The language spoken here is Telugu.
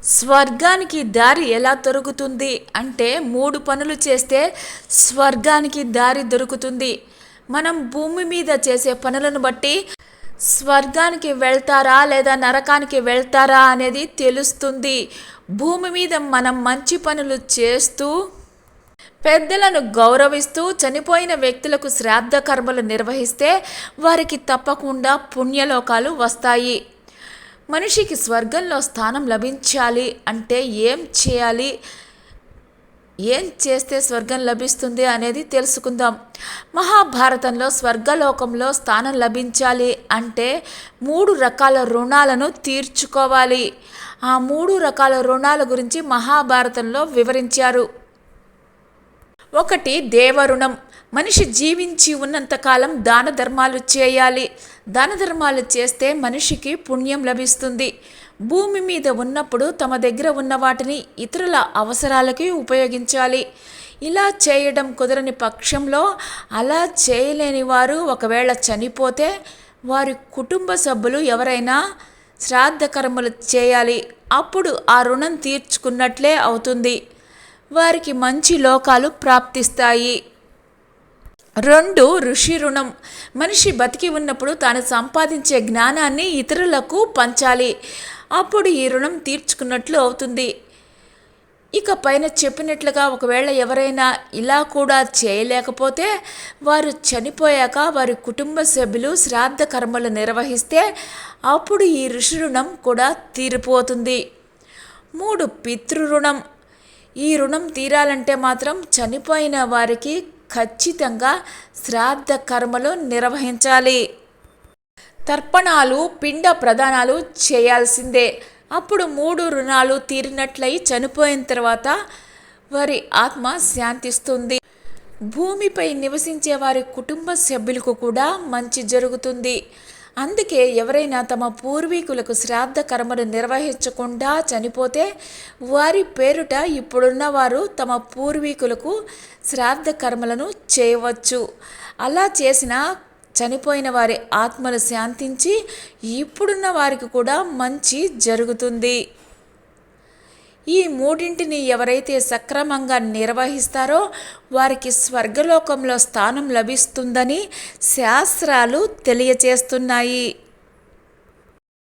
స్వర్గానికి దారి ఎలా దొరుకుతుంది అంటే 3 పనులు చేస్తే స్వర్గానికి దారి దొరుకుతుంది. మనం భూమి మీద చేసే పనులను బట్టి స్వర్గానికి వెళ్తారా లేదా నరకానికి వెళ్తారా అనేది తెలుస్తుంది. భూమి మీద మనం మంచి పనులు చేస్తూ పెద్దలను గౌరవిస్తూ చనిపోయిన వ్యక్తులకు శ్రాద్ధ కర్మలు నిర్వహిస్తే వారికి తప్పకుండా పుణ్యలోకాలు వస్తాయి. మనిషికి స్వర్గంలో స్థానం లభించాలి అంటే ఏం చేయాలి, ఏం చేస్తే స్వర్గం లభిస్తుంది అనేది తెలుసుకుందాం. మహాభారతంలో స్వర్గలోకంలో స్థానం లభించాలి అంటే 3 రకాల రుణాలను తీర్చుకోవాలి. ఆ 3 రకాల రుణాల గురించి మహాభారతంలో వివరించారు. 1 దేవరుణం. మనిషి జీవించి ఉన్నంతకాలం దాన ధర్మాలు చేయాలి. దాన ధర్మాలు చేస్తే మనిషికి పుణ్యం లభిస్తుంది. భూమి మీద ఉన్నప్పుడు తమ దగ్గర ఉన్న వాటిని ఇతరుల అవసరాలకి ఉపయోగించాలి. ఇలా చేయడం కుదరని పక్షంలో, అలా చేయలేని వారు ఒకవేళ చనిపోతే వారి కుటుంబ సభ్యులు ఎవరైనా శ్రాద్ధ కర్మలు చేయాలి. అప్పుడు ఆ రుణం తీర్చుకున్నట్లే అవుతుంది. వారికి మంచి లోకాలు ప్రాప్తిస్తాయి. 2 ఋషి రుణం. మనిషి బతికి ఉన్నప్పుడు తాను సంపాదించే జ్ఞానాన్ని ఇతరులకు పంచాలి. అప్పుడు ఈ రుణం తీర్చుకున్నట్లు అవుతుంది. ఇక పైన చెప్పినట్లుగా ఒకవేళ ఎవరైనా ఇలా కూడా చేయలేకపోతే వారు చనిపోయాక వారి కుటుంబ సభ్యులు శ్రాద్ధ కర్మలు నిర్వహిస్తే అప్పుడు ఈ ఋషి రుణం కూడా తీరిపోతుంది. 3 పితృరుణం. ఈ రుణం తీరాలంటే మాత్రం చనిపోయిన వారికి ఖచ్చితంగా శ్రాద్ధ కర్మలు నిర్వహించాలి. తర్పణాలు, పిండ ప్రదానాలు చేయాల్సిందే. అప్పుడు 3 రుణాలు తీరినట్లయి చనిపోయిన తర్వాత వారి ఆత్మ శాంతిస్తుంది. భూమిపై నివసించే వారి కుటుంబ సభ్యులకు కూడా మంచి జరుగుతుంది. అందుకే ఎవరైనా తమ పూర్వీకులకు శ్రాద్ధ కర్మలు నిర్వహించకుండా చనిపోతే వారి పేరుట ఇప్పుడున్న వారు తమ పూర్వీకులకు శ్రాద్ధ కర్మలను చేయవచ్చు. అలా చేసిన చనిపోయిన వారి ఆత్మలు శాంతించి ఇప్పుడున్న వారికి కూడా మంచి జరుగుతుంది. ఈ 3ంటిని ఎవరైతే సక్రమంగా నిర్వహిస్తారో వారికి స్వర్గలోకంలో స్థానం లభిస్తుందని శాస్త్రాలు తెలియచేస్తున్నాయి.